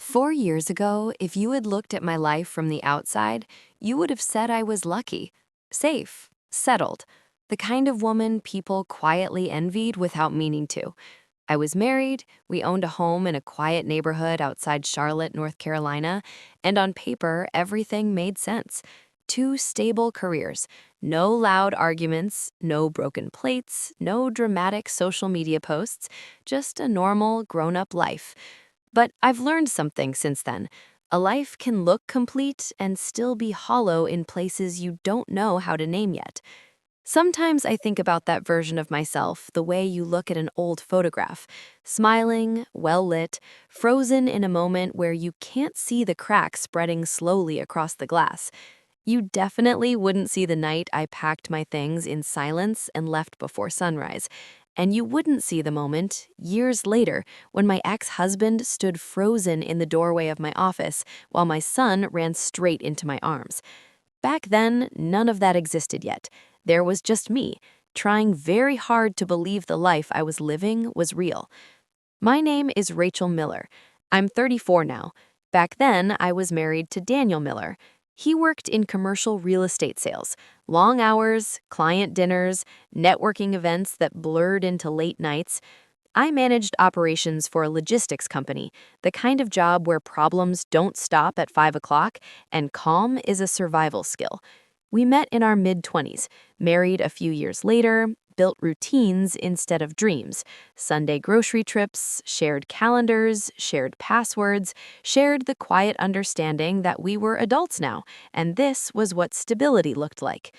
4 years ago, if you had looked at my life from the outside, you would have said I was lucky, safe, settled, the kind of woman people quietly envied without meaning to. I was married, we owned a home in a quiet neighborhood outside Charlotte, North Carolina, and on paper, everything made sense. Two stable careers, no loud arguments, no broken plates, no dramatic social media posts, just a normal, grown-up life. But I've learned something since then. A life can look complete and still be hollow in places you don't know how to name yet. Sometimes I think about that version of myself the way you look at an old photograph, smiling, well lit, frozen in a moment where you can't see the cracks spreading slowly across the glass. You definitely wouldn't see the night I packed my things in silence and left before sunrise. And you wouldn't see the moment, years later, when my ex-husband stood frozen in the doorway of my office while my son ran straight into my arms. Back then, none of that existed yet. There was just me, trying very hard to believe the life I was living was real. My name is Rachel Miller. I'm 34 now. Back then, I was married to Daniel Miller. He worked in commercial real estate sales, long hours, client dinners, networking events that blurred into late nights. I managed operations for a logistics company, the kind of job where problems don't stop at 5 o'clock and calm is a survival skill. We met in our mid-20s, married a few years later, built routines instead of dreams, Sunday grocery trips, shared calendars, shared passwords, shared the quiet understanding that we were adults now, and this was what stability looked like.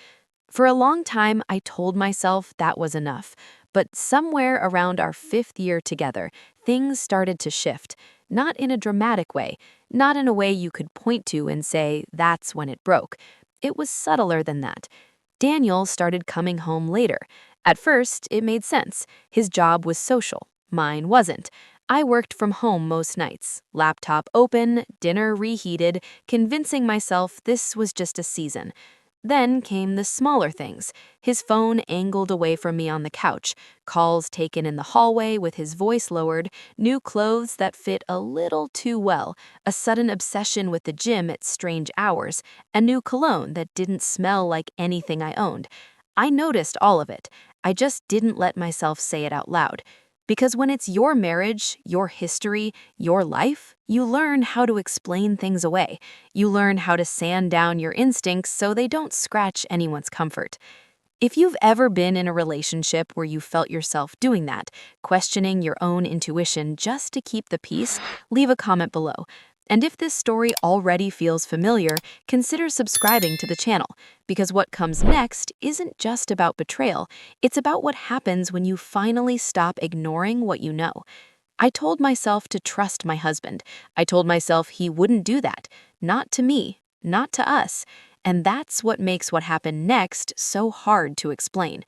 For a long time, I told myself that was enough, but somewhere around our fifth year together, things started to shift, not in a dramatic way, not in a way you could point to and say, that's when it broke. It was subtler than that. Daniel started coming home later. At first, it made sense. His job was social. Mine wasn't. I worked from home most nights, laptop open, dinner reheated, convincing myself this was just a season. Then came the smaller things. His phone angled away from me on the couch, calls taken in the hallway with his voice lowered, new clothes that fit a little too well, a sudden obsession with the gym at strange hours, a new cologne that didn't smell like anything I owned. I noticed all of it. I just didn't let myself say it out loud. Because when it's your marriage, your history, your life, you learn how to explain things away. You learn how to sand down your instincts so they don't scratch anyone's comfort. If you've ever been in a relationship where you felt yourself doing that, questioning your own intuition just to keep the peace, leave a comment below. And if this story already feels familiar, consider subscribing to the channel, because what comes next isn't just about betrayal, it's about what happens when you finally stop ignoring what you know. I told myself to trust my husband. I told myself he wouldn't do that. Not to me, not to us. And that's what makes what happened next so hard to explain.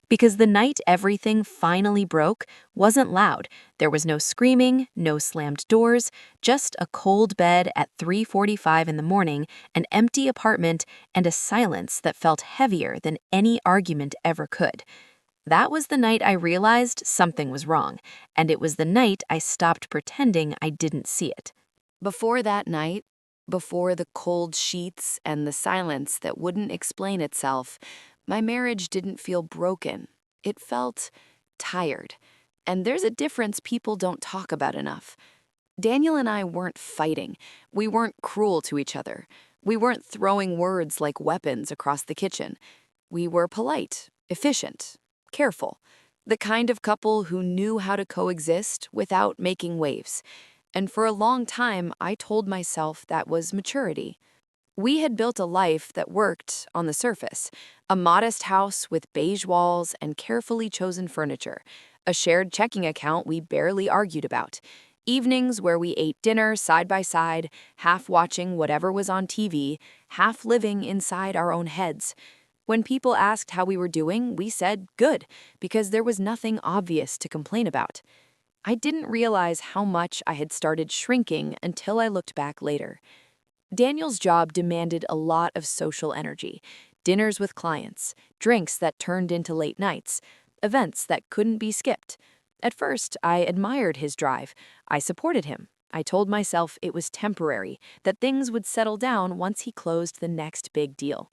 Because the night everything finally broke wasn't loud. There was no screaming, no slammed doors, just a cold bed at 3:45 in the morning, an empty apartment, and a silence that felt heavier than any argument ever could. That was the night I realized something was wrong, and it was the night I stopped pretending I didn't see it. Before that night, before the cold sheets and the silence that wouldn't explain itself, my marriage didn't feel broken. It felt tired. And there's a difference people don't talk about enough. Daniel and I weren't fighting. We weren't cruel to each other. We weren't throwing words like weapons across the kitchen. We were polite, efficient, careful. The kind of couple who knew how to coexist without making waves. And for a long time, I told myself that was maturity. We had built a life that worked on the surface, a modest house with beige walls and carefully chosen furniture, a shared checking account we barely argued about, evenings where we ate dinner side by side, half watching whatever was on TV, half living inside our own heads. When people asked how we were doing, we said good, because there was nothing obvious to complain about. I didn't realize how much I had started shrinking until I looked back later. Daniel's job demanded a lot of social energy, dinners with clients, drinks that turned into late nights, events that couldn't be skipped. At first, I admired his drive. I supported him. I told myself it was temporary, that things would settle down once he closed the next big deal.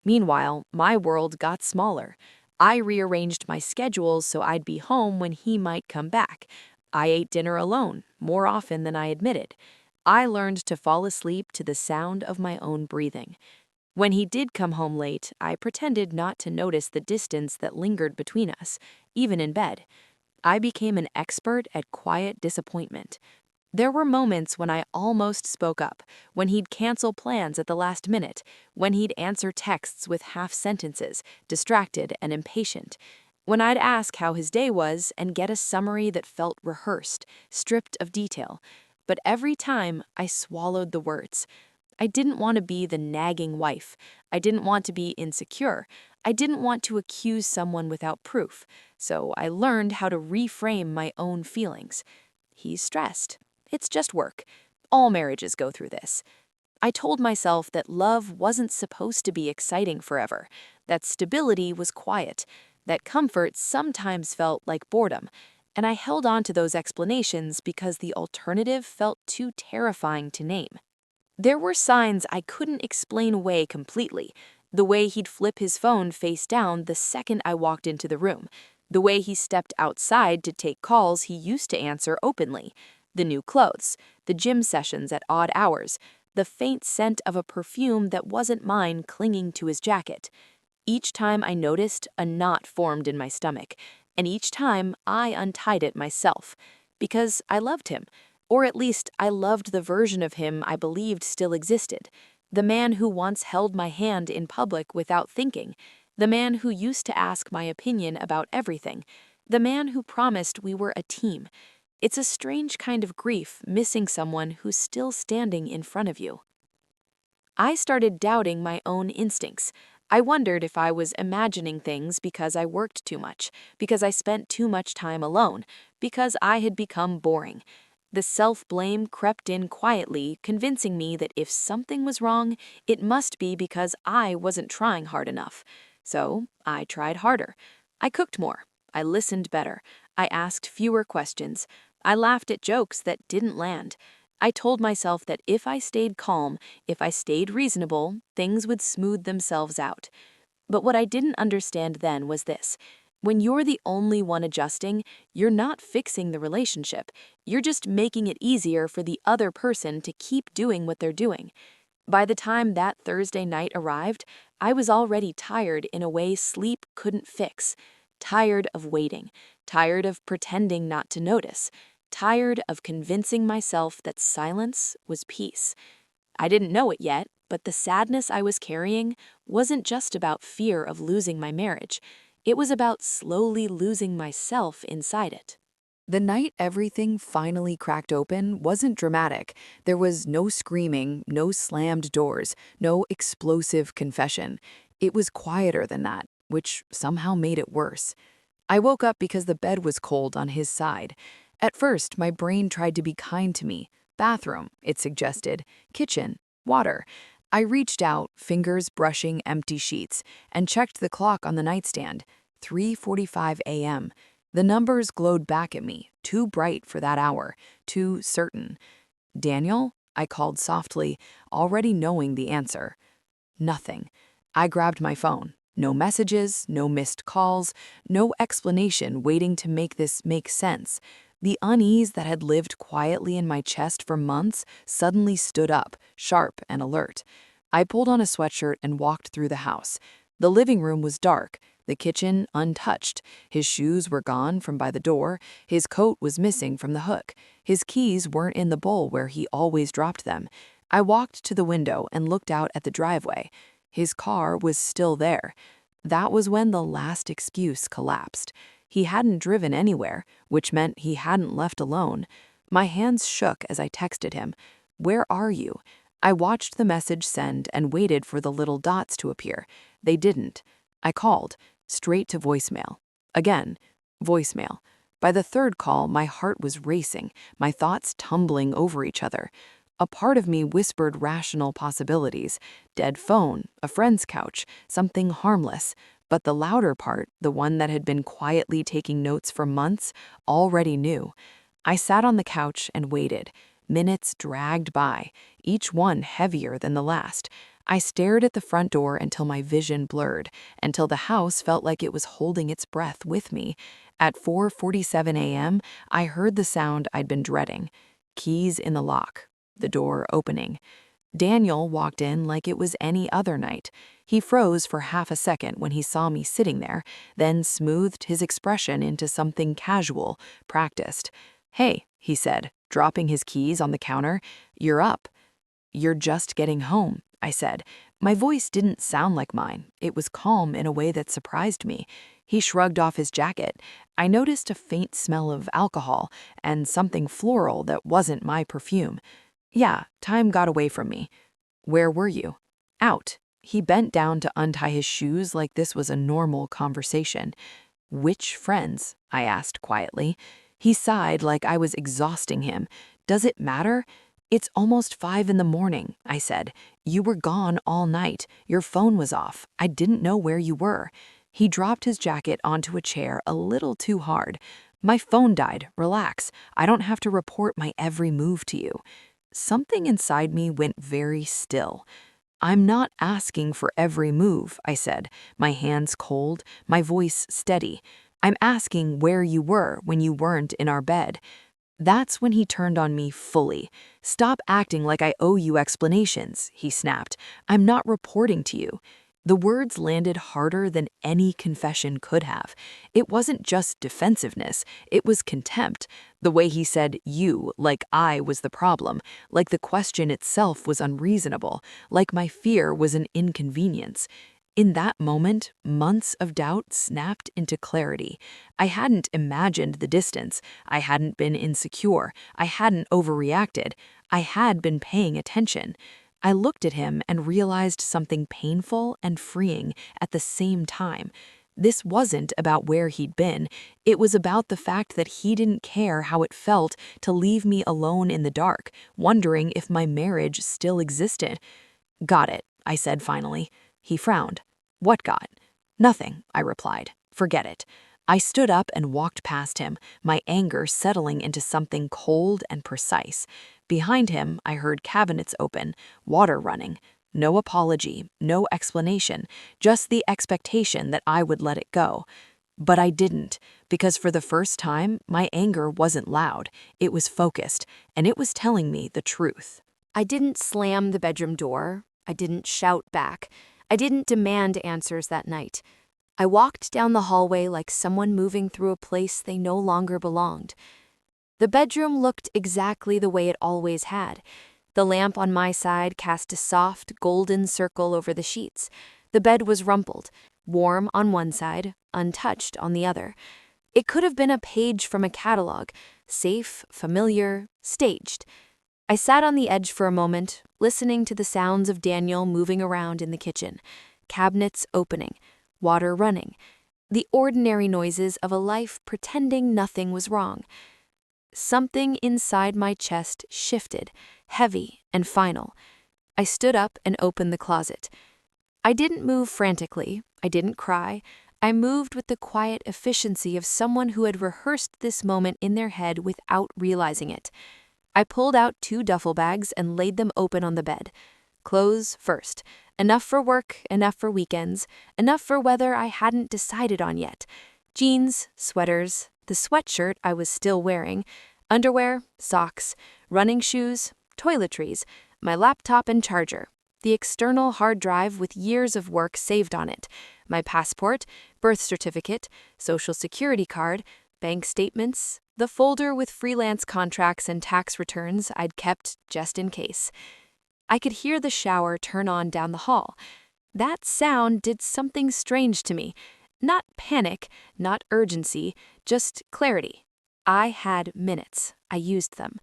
Meanwhile, my world got smaller. I rearranged my schedules so I'd be home when he might come back. I ate dinner alone, more often than I admitted. I learned to fall asleep to the sound of my own breathing. When he did come home late, I pretended not to notice the distance that lingered between us, even in bed. I became an expert at quiet disappointment. There were moments when I almost spoke up, when he'd cancel plans at the last minute, when he'd answer texts with half sentences, distracted and impatient, when I'd ask how his day was and get a summary that felt rehearsed, stripped of detail. But every time, I swallowed the words. I didn't want to be the nagging wife. I didn't want to be insecure. I didn't want to accuse someone without proof. So I learned how to reframe my own feelings. He's stressed. It's just work. All marriages go through this. I told myself that love wasn't supposed to be exciting forever, that stability was quiet, that comfort sometimes felt like boredom, and I held on to those explanations because the alternative felt too terrifying to name. There were signs I couldn't explain away completely. The way he'd flip his phone face down the second I walked into the room. The way he stepped outside to take calls he used to answer openly. The new clothes. The gym sessions at odd hours. The faint scent of a perfume that wasn't mine clinging to his jacket. Each time I noticed, a knot formed in my stomach. And each time I untied it myself. Because I loved him. Or at least, I loved the version of him I believed still existed. The man who once held my hand in public without thinking. The man who used to ask my opinion about everything. The man who promised we were a team. It's a strange kind of grief missing someone who's still standing in front of you. I started doubting my own instincts. I wondered if I was imagining things because I worked too much, because I spent too much time alone, because I had become boring. The self-blame crept in quietly, convincing me that if something was wrong, it must be because I wasn't trying hard enough. So I tried harder. I cooked more. I listened better. I asked fewer questions. I laughed at jokes that didn't land. I told myself that if I stayed calm, if I stayed reasonable, things would smooth themselves out. But what I didn't understand then was this. When you're the only one adjusting, you're not fixing the relationship. You're just making it easier for the other person to keep doing what they're doing. By the time that Thursday night arrived, I was already tired in a way sleep couldn't fix. Tired of waiting. Tired of pretending not to notice. Tired of convincing myself that silence was peace. I didn't know it yet, but the sadness I was carrying wasn't just about fear of losing my marriage. It was about slowly losing myself inside it. The night everything finally cracked open wasn't dramatic. There was no screaming, no slammed doors, no explosive confession. It was quieter than that, which somehow made it worse. I woke up because the bed was cold on his side. At first, my brain tried to be kind to me. Bathroom, it suggested. Kitchen. Water. I reached out, fingers brushing empty sheets, and checked the clock on the nightstand. 3:45 a.m. The numbers glowed back at me, too bright for that hour, too certain. Daniel? I called softly, already knowing the answer. Nothing. I grabbed my phone. No messages, no missed calls, no explanation waiting to make this make sense. The unease that had lived quietly in my chest for months suddenly stood up, sharp and alert. I pulled on a sweatshirt and walked through the house. The living room was dark, the kitchen untouched. His shoes were gone from by the door, his coat was missing from the hook, his keys weren't in the bowl where he always dropped them. I walked to the window and looked out at the driveway. His car was still there. That was when the last excuse collapsed. He hadn't driven anywhere, which meant he hadn't left alone. My hands shook as I texted him. "Where are you?" I watched the message send and waited for the little dots to appear. They didn't. I called, straight to voicemail. Again, voicemail. By the third call, my heart was racing, my thoughts tumbling over each other. A part of me whispered rational possibilities. Dead phone, a friend's couch, something harmless. But the louder part, the one that had been quietly taking notes for months, already knew. I sat on the couch and waited. Minutes dragged by, each one heavier than the last. I stared at the front door until my vision blurred, until the house felt like it was holding its breath with me. At 4:47 a.m., I heard the sound I'd been dreading. Keys in the lock, the door opening. Daniel walked in like it was any other night. He froze for half a second when he saw me sitting there, then smoothed his expression into something casual, practiced. "Hey," he said, dropping his keys on the counter, "you're up." "You're just getting home," I said. My voice didn't sound like mine. It was calm in a way that surprised me. He shrugged off his jacket. I noticed a faint smell of alcohol and something floral that wasn't my perfume. "Yeah, time got away from me." "Where were you?" "Out." He bent down to untie his shoes like this was a normal conversation. "Which friends?" I asked quietly. He sighed like I was exhausting him. "Does it matter?" "It's almost 5 in the morning," I said. "You were gone all night. Your phone was off. I didn't know where you were." He dropped his jacket onto a chair a little too hard. "My phone died. Relax. I don't have to report my every move to you." Something inside me went very still. "I'm not asking for every move," I said, my hands cold, my voice steady. "I'm asking where you were when you weren't in our bed." That's when he turned on me fully. "Stop acting like I owe you explanations," he snapped. "I'm not reporting to you." The words landed harder than any confession could have. It wasn't just defensiveness, it was contempt. The way he said "you" like I was the problem, like the question itself was unreasonable, like my fear was an inconvenience. In that moment, months of doubt snapped into clarity. I hadn't imagined the distance. I hadn't been insecure. I hadn't overreacted. I had been paying attention. I looked at him and realized something painful and freeing at the same time. This wasn't about where he'd been. It was about the fact that he didn't care how it felt to leave me alone in the dark, wondering if my marriage still existed. "Got it," I said finally. He frowned. "What got?" "Nothing," I replied. "Forget it." I stood up and walked past him, my anger settling into something cold and precise. Behind him, I heard cabinets open, water running. No apology, no explanation, just the expectation that I would let it go. But I didn't, because for the first time, my anger wasn't loud. It was focused, and it was telling me the truth. I didn't slam the bedroom door. I didn't shout back. I didn't demand answers that night. I walked down the hallway like someone moving through a place they no longer belonged. The bedroom looked exactly the way it always had. The lamp on my side cast a soft, golden circle over the sheets. The bed was rumpled, warm on one side, untouched on the other. It could have been a page from a catalog, safe, familiar, staged. I sat on the edge for a moment, listening to the sounds of Daniel moving around in the kitchen, cabinets opening, water running, the ordinary noises of a life pretending nothing was wrong. Something inside my chest shifted, heavy and final. I stood up and opened the closet. I didn't move frantically. I didn't cry. I moved with the quiet efficiency of someone who had rehearsed this moment in their head without realizing it. I pulled out 2 duffel bags and laid them open on the bed. Clothes first. Enough for work, enough for weekends, enough for weather I hadn't decided on yet. Jeans, sweaters, the sweatshirt I was still wearing, underwear, socks, running shoes, toiletries, my laptop and charger, the external hard drive with years of work saved on it, my passport, birth certificate, social security card, bank statements, the folder with freelance contracts and tax returns I'd kept just in case. I could hear the shower turn on down the hall. That sound did something strange to me. Not panic, not urgency, just clarity. I had minutes. I used them.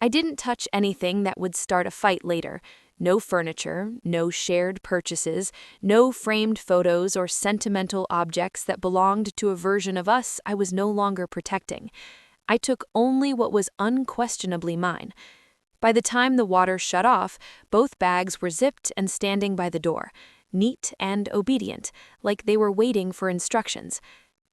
I didn't touch anything that would start a fight later. No furniture, no shared purchases, no framed photos or sentimental objects that belonged to a version of us I was no longer protecting. I took only what was unquestionably mine. By the time the water shut off, both bags were zipped and standing by the door, neat and obedient, like they were waiting for instructions.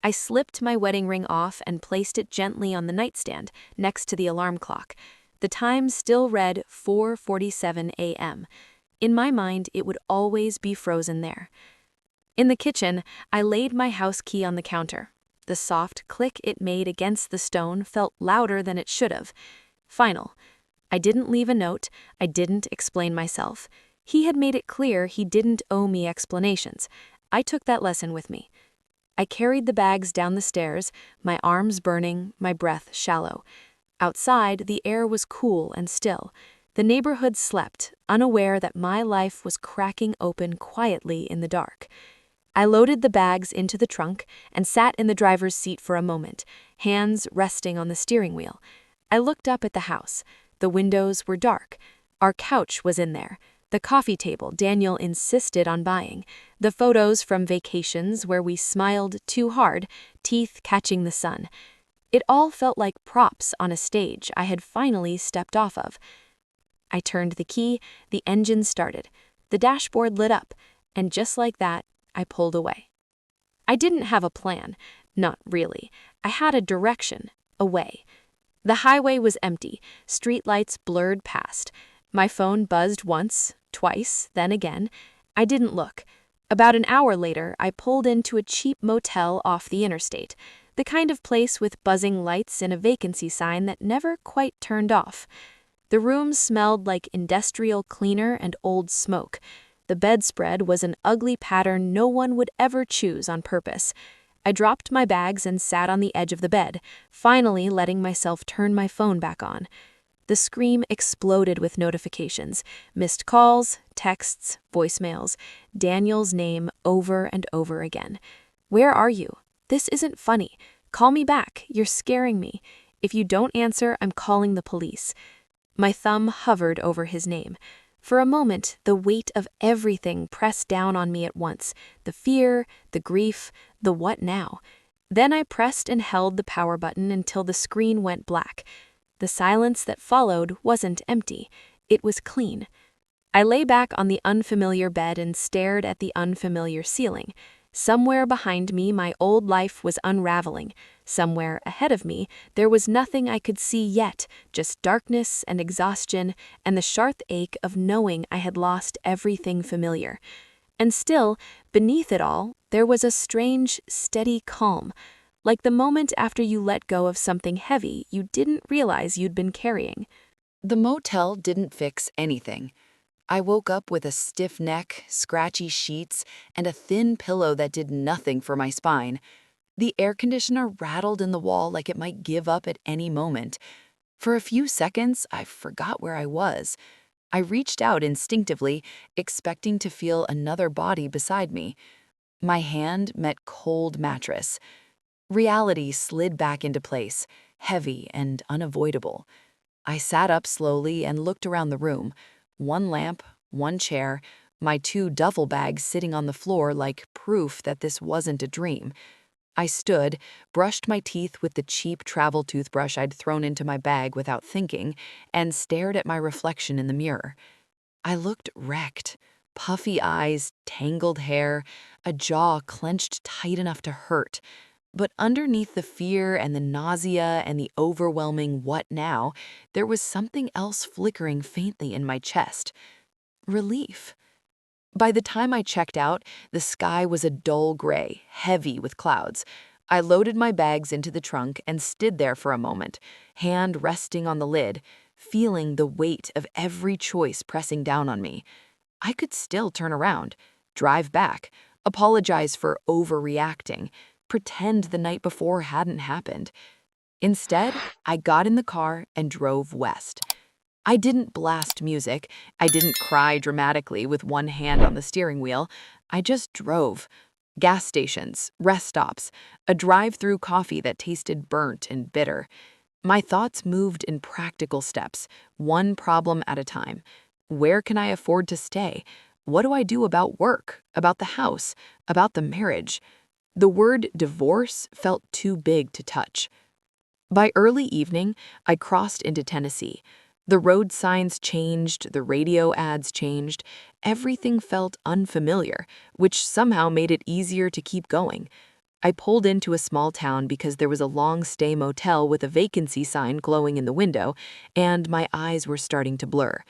I slipped my wedding ring off and placed it gently on the nightstand, next to the alarm clock. The time still read 4:47 a.m. In my mind, it would always be frozen there. In the kitchen, I laid my house key on the counter. The soft click it made against the stone felt louder than it should have. Final. I didn't leave a note, I didn't explain myself. He had made it clear he didn't owe me explanations. I took that lesson with me. I carried the bags down the stairs, my arms burning, my breath shallow. Outside, the air was cool and still. The neighborhood slept, unaware that my life was cracking open quietly in the dark. I loaded the bags into the trunk and sat in the driver's seat for a moment, hands resting on the steering wheel. I looked up at the house. The windows were dark. Our couch was in there. The coffee table Daniel insisted on buying. The photos from vacations where we smiled too hard, teeth catching the sun. It all felt like props on a stage I had finally stepped off of. I turned the key, the engine started. The dashboard lit up, and just like that, I pulled away. I didn't have a plan. Not really. I had a direction. A way. The highway was empty, streetlights blurred past. My phone buzzed once, twice, then again. I didn't look. About an hour later, I pulled into a cheap motel off the interstate, the kind of place with buzzing lights and a vacancy sign that never quite turned off. The room smelled like industrial cleaner and old smoke. The bedspread was an ugly pattern no one would ever choose on purpose. I dropped my bags and sat on the edge of the bed, finally letting myself turn my phone back on. The screen exploded with notifications, missed calls, texts, voicemails, Daniel's name over and over again. Where are you? This isn't funny. Call me back. You're scaring me. If you don't answer, I'm calling the police. My thumb hovered over his name. For a moment, the weight of everything pressed down on me at once, the fear, the grief, the what now. Then I pressed and held the power button until the screen went black. The silence that followed wasn't empty. It was clean. I lay back on the unfamiliar bed and stared at the unfamiliar ceiling. Somewhere behind me, my old life was unraveling. Somewhere ahead of me, there was nothing I could see yet, just darkness and exhaustion and the sharp ache of knowing I had lost everything familiar. And still, beneath it all, there was a strange, steady calm, like the moment after you let go of something heavy you didn't realize you'd been carrying. The motel didn't fix anything. I woke up with a stiff neck, scratchy sheets, and a thin pillow that did nothing for my spine. The air conditioner rattled in the wall like it might give up at any moment. For a few seconds, I forgot where I was. I reached out instinctively, expecting to feel another body beside me. My hand met cold mattress. Reality slid back into place, heavy and unavoidable. I sat up slowly and looked around the room. One lamp, one chair, my two duffel bags sitting on the floor like proof that this wasn't a dream. I stood, brushed my teeth with the cheap travel toothbrush I'd thrown into my bag without thinking, and stared at my reflection in the mirror. I looked wrecked. Puffy eyes, tangled hair, a jaw clenched tight enough to hurt. But underneath the fear and the nausea and the overwhelming what now, there was something else flickering faintly in my chest. Relief. By the time I checked out, the sky was a dull gray, heavy with clouds. I loaded my bags into the trunk and stood there for a moment, hand resting on the lid, feeling the weight of every choice pressing down on me. I could still turn around, drive back, apologize for overreacting, pretend the night before hadn't happened. Instead, I got in the car and drove west. I didn't blast music. I didn't cry dramatically with one hand on the steering wheel. I just drove. Gas stations, rest stops, a drive-through coffee that tasted burnt and bitter. My thoughts moved in practical steps, one problem at a time. Where can I afford to stay? What do I do about work, about the house, about the marriage? The word divorce felt too big to touch. By early evening, I crossed into Tennessee. The road signs changed, the radio ads changed. Everything felt unfamiliar, which somehow made it easier to keep going. I pulled into a small town because there was a long-stay motel with a vacancy sign glowing in the window, and my eyes were starting to blur.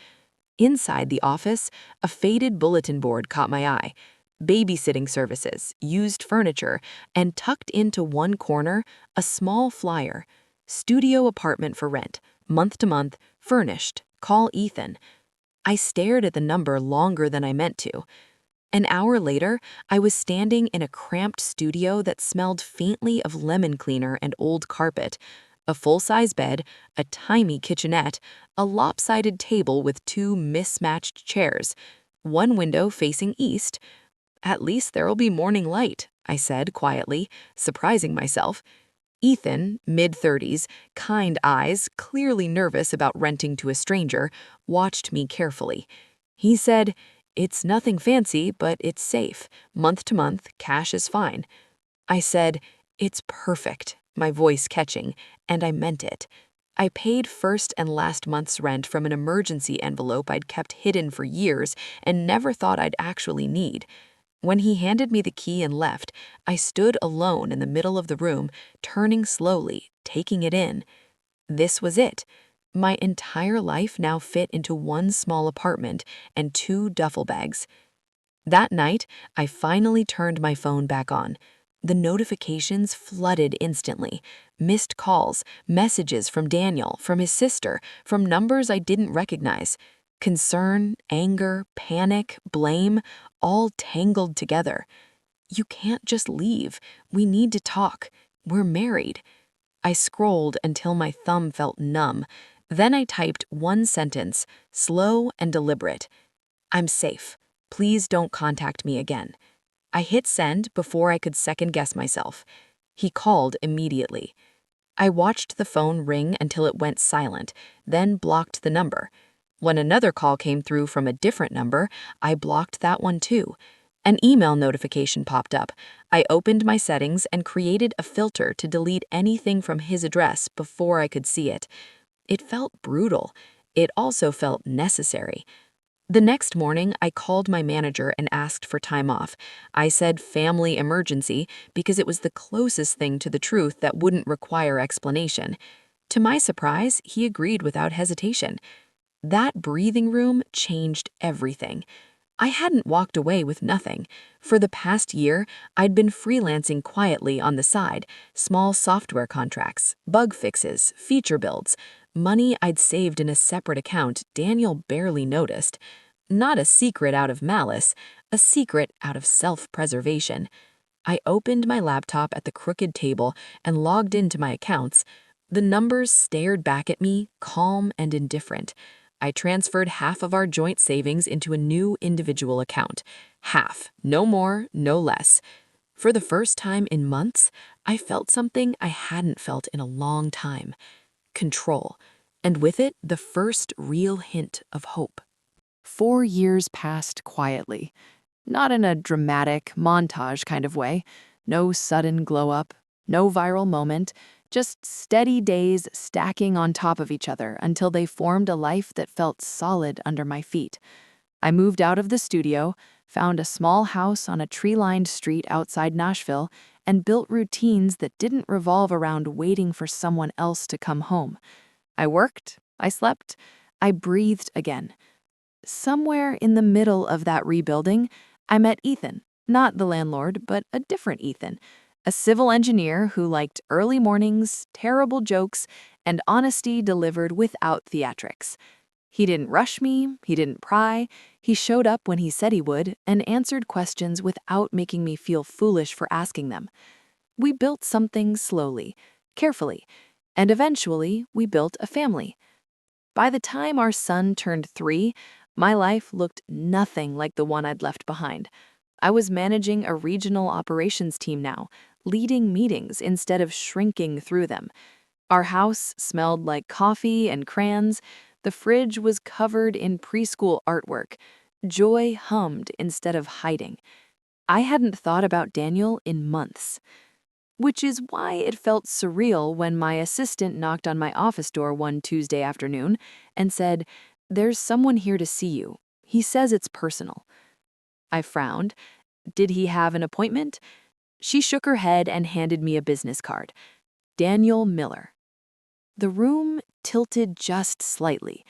Inside the office, a faded bulletin board caught my eye. Babysitting services, used furniture, and tucked into one corner, a small flyer. Studio apartment for rent, month to month, furnished. Call Ethan. I stared at the number longer than I meant to. An hour later, I was standing in a cramped studio that smelled faintly of lemon cleaner and old carpet. A full-size bed, a tiny kitchenette, a lopsided table with two mismatched chairs, one window facing east. At least there'll be morning light, I said quietly, surprising myself. Ethan, mid-30s, kind eyes, clearly nervous about renting to a stranger, watched me carefully. He said, "It's nothing fancy, but it's safe. Month to month, cash is fine." I said, "It's perfect," my voice catching, and I meant it. I paid first and last month's rent from an emergency envelope I'd kept hidden for years and never thought I'd actually need. When he handed me the key and left, I stood alone in the middle of the room, turning slowly, taking it in. This was it. My entire life now fit into one small apartment and two duffel bags. That night, I finally turned my phone back on. The notifications flooded instantly. Missed calls, messages from Daniel, from his sister, from numbers I didn't recognize. Concern, anger, panic, blame, all tangled together. "You can't just leave. We need to talk. We're married." I scrolled until my thumb felt numb. Then I typed one sentence, slow and deliberate. "I'm safe. Please don't contact me again." I hit send before I could second-guess myself. He called immediately. I watched the phone ring until it went silent, then blocked the number. When another call came through from a different number, I blocked that one too. An email notification popped up. I opened my settings and created a filter to delete anything from his address before I could see it. It felt brutal. It also felt necessary. The next morning, I called my manager and asked for time off. I said family emergency because it was the closest thing to the truth that wouldn't require explanation. To my surprise, he agreed without hesitation. That breathing room changed everything. I hadn't walked away with nothing. For the past year, I'd been freelancing quietly on the side, small software contracts, bug fixes, feature builds, money I'd saved in a separate account Daniel barely noticed. Not a secret out of malice, a secret out of self-preservation. I opened my laptop at the crooked table and logged into my accounts. The numbers stared back at me, calm and indifferent. I transferred half of our joint savings into a new individual account. Half, no more, no less. For the first time in months, I felt something I hadn't felt in a long time. Control. And with it, the first real hint of hope. 4 years passed quietly. Not in a dramatic, montage kind of way. No sudden glow-up, no viral moment, just steady days stacking on top of each other until they formed a life that felt solid under my feet. I moved out of the studio, found a small house on a tree-lined street outside Nashville, and built routines that didn't revolve around waiting for someone else to come home. I worked, I slept, I breathed again. Somewhere in the middle of that rebuilding, I met Ethan, not the landlord, but a different Ethan, a civil engineer who liked early mornings, terrible jokes, and honesty delivered without theatrics. He didn't rush me, he didn't pry, he showed up when he said he would and answered questions without making me feel foolish for asking them. We built something slowly, carefully, and eventually we built a family. By the time our son turned 3, my life looked nothing like the one I'd left behind. I was managing a regional operations team now, leading meetings instead of shrinking through them. Our house smelled like coffee and crayons. The fridge was covered in preschool artwork. Joy hummed instead of hiding. I hadn't thought about Daniel in months. Which is why it felt surreal when my assistant knocked on my office door one Tuesday afternoon and said, "There's someone here to see you. He says it's personal." I frowned. Did he have an appointment? She shook her head and handed me a business card. Daniel Miller. The room tilted just slightly.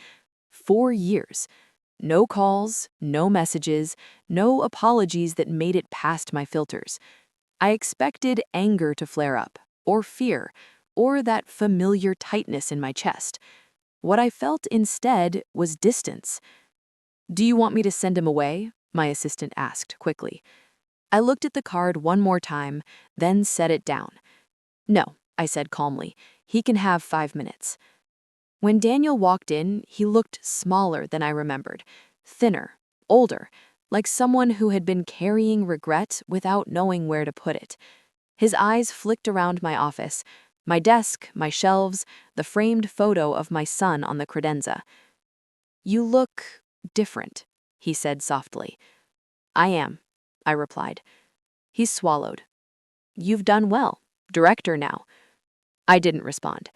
4 years. No calls, no messages, no apologies that made it past my filters. I expected anger to flare up, or fear, or that familiar tightness in my chest. What I felt instead was distance. "Do you want me to send him away?" my assistant asked quickly. I looked at the card one more time, then set it down. "No," I said calmly. "He can have 5 minutes." When Daniel walked in, he looked smaller than I remembered, thinner, older, like someone who had been carrying regret without knowing where to put it. His eyes flicked around my office, my desk, my shelves, the framed photo of my son on the credenza. "You look different," he said softly. "I am," I replied. He swallowed. "You've done well. Director now." I didn't respond.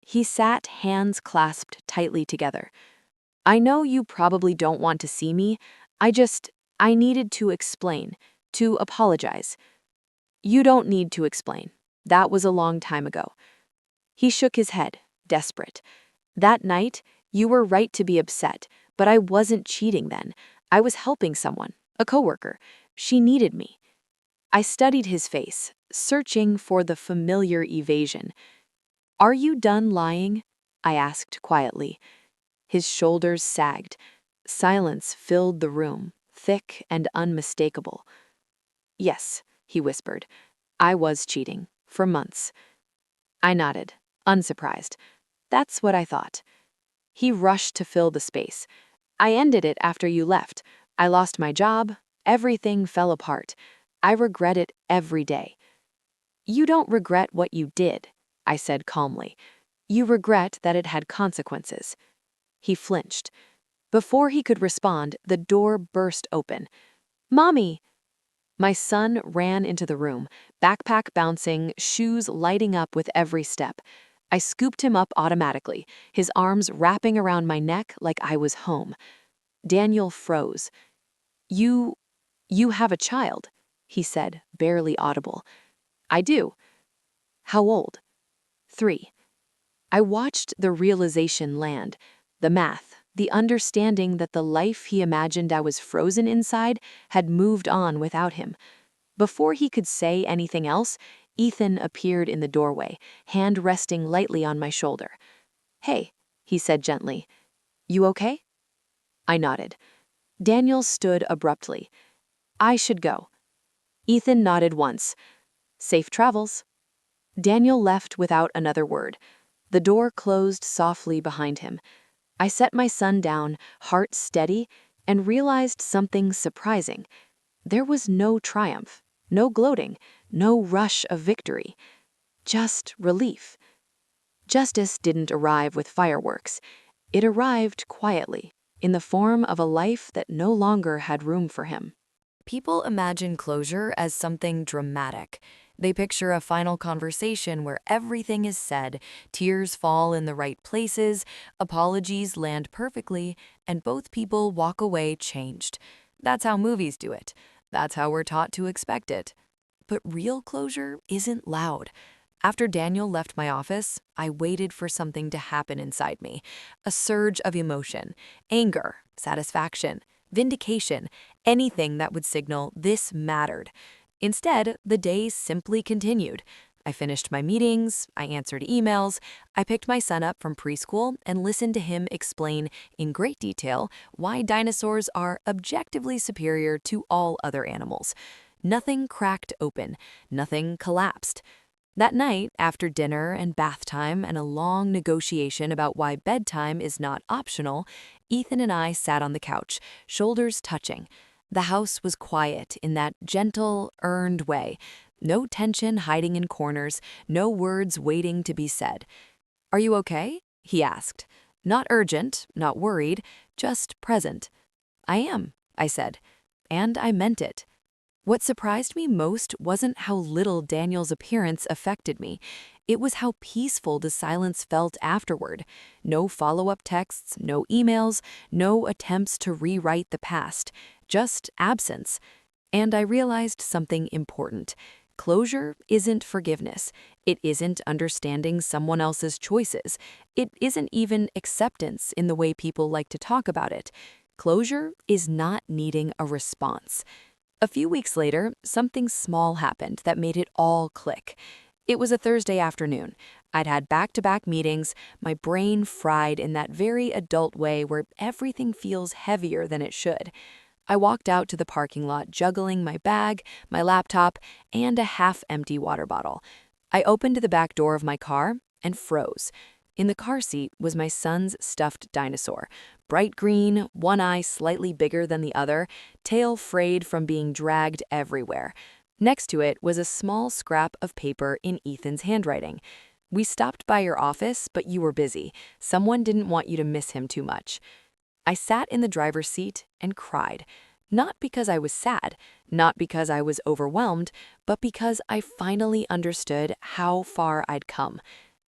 He sat, hands clasped tightly together. "I know you probably don't want to see me. I needed to explain, to apologize." "You don't need to explain. That was a long time ago." He shook his head, desperate. "That night, you were right to be upset, but I wasn't cheating then. I was helping someone, a coworker. She needed me." I studied his face, searching for the familiar evasion. "Are you done lying?" I asked quietly. His shoulders sagged. Silence filled the room, thick and unmistakable. "Yes," he whispered. "I was cheating, for months." I nodded, unsurprised. "That's what I thought." He rushed to fill the space. "I ended it after you left. I lost my job. Everything fell apart. I regret it every day." "You don't regret what you did," I said calmly. "You regret that it had consequences." He flinched. Before he could respond, the door burst open. "Mommy!" My son ran into the room, backpack bouncing, shoes lighting up with every step. I scooped him up automatically, his arms wrapping around my neck like I was home. Daniel froze. You have a child," he said, barely audible. "I do." "How old?" "3." I watched the realization land, the math, the understanding that the life he imagined I was frozen inside had moved on without him. Before he could say anything else, Ethan appeared in the doorway, hand resting lightly on my shoulder. "Hey," he said gently. "You okay?" I nodded. Daniel stood abruptly. "I should go." Ethan nodded once. "Safe travels." Daniel left without another word. The door closed softly behind him. I set my son down, heart steady, and realized something surprising. There was no triumph, no gloating, no rush of victory. Just relief. Justice didn't arrive with fireworks. It arrived quietly, in the form of a life that no longer had room for him. People imagine closure as something dramatic. They picture a final conversation where everything is said, tears fall in the right places, apologies land perfectly, and both people walk away changed. That's how movies do it. That's how we're taught to expect it. But real closure isn't loud. After Daniel left my office, I waited for something to happen inside me. A surge of emotion, anger, satisfaction, vindication, anything that would signal this mattered. Instead, the days simply continued. I finished my meetings, I answered emails, I picked my son up from preschool and listened to him explain in great detail why dinosaurs are objectively superior to all other animals. Nothing cracked open, nothing collapsed. That night, after dinner and bath time and a long negotiation about why bedtime is not optional, Ethan and I sat on the couch, shoulders touching. The house was quiet in that gentle, earned way. No tension hiding in corners, no words waiting to be said. "Are you okay?" he asked. Not urgent, not worried, just present. "I am," I said, and I meant it. What surprised me most wasn't how little Daniel's appearance affected me. It was how peaceful the silence felt afterward. No follow-up texts, no emails, no attempts to rewrite the past, just absence. And I realized something important. Closure isn't forgiveness. It isn't understanding someone else's choices. It isn't even acceptance in the way people like to talk about it. Closure is not needing a response. A few weeks later, something small happened that made it all click. It was a Thursday afternoon. I'd had back-to-back meetings, my brain fried in that very adult way where everything feels heavier than it should. I walked out to the parking lot juggling my bag, my laptop, and a half-empty water bottle. I opened the back door of my car and froze. In the car seat was my son's stuffed dinosaur, bright green, one eye slightly bigger than the other, tail frayed from being dragged everywhere. Next to it was a small scrap of paper in Ethan's handwriting. "We stopped by your office, but you were busy. Someone didn't want you to miss him too much." I sat in the driver's seat and cried. Not because I was sad, not because I was overwhelmed, but because I finally understood how far I'd come.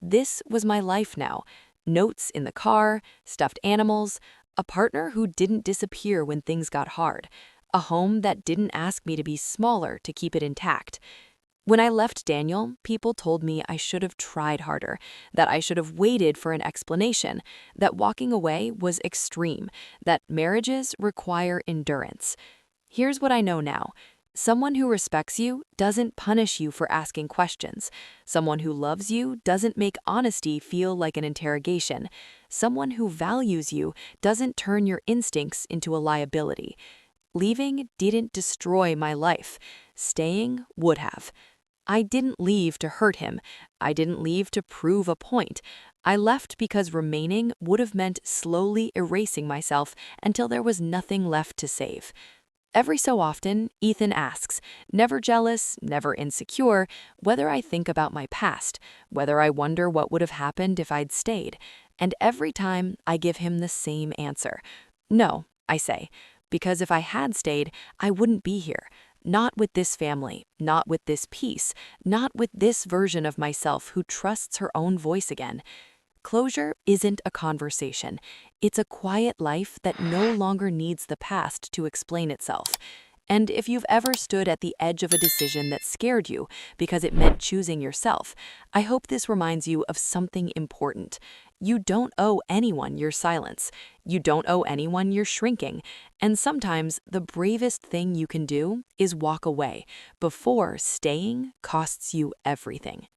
This was my life now. Notes in the car, stuffed animals, a partner who didn't disappear when things got hard, a home that didn't ask me to be smaller to keep it intact. When I left Daniel, people told me I should have tried harder, that I should have waited for an explanation, that walking away was extreme, that marriages require endurance. Here's what I know now. Someone who respects you doesn't punish you for asking questions. Someone who loves you doesn't make honesty feel like an interrogation. Someone who values you doesn't turn your instincts into a liability. Leaving didn't destroy my life. Staying would have. I didn't leave to hurt him. I didn't leave to prove a point. I left because remaining would have meant slowly erasing myself until there was nothing left to save. Every so often, Ethan asks, never jealous, never insecure, whether I think about my past, whether I wonder what would have happened if I'd stayed. And every time, I give him the same answer. No, I say, because if I had stayed, I wouldn't be here. Not with this family, not with this peace, not with this version of myself who trusts her own voice again. Closure isn't a conversation. It's a quiet life that no longer needs the past to explain itself. And if you've ever stood at the edge of a decision that scared you because it meant choosing yourself, I hope this reminds you of something important. You don't owe anyone your silence. You don't owe anyone your shrinking. And sometimes the bravest thing you can do is walk away before staying costs you everything.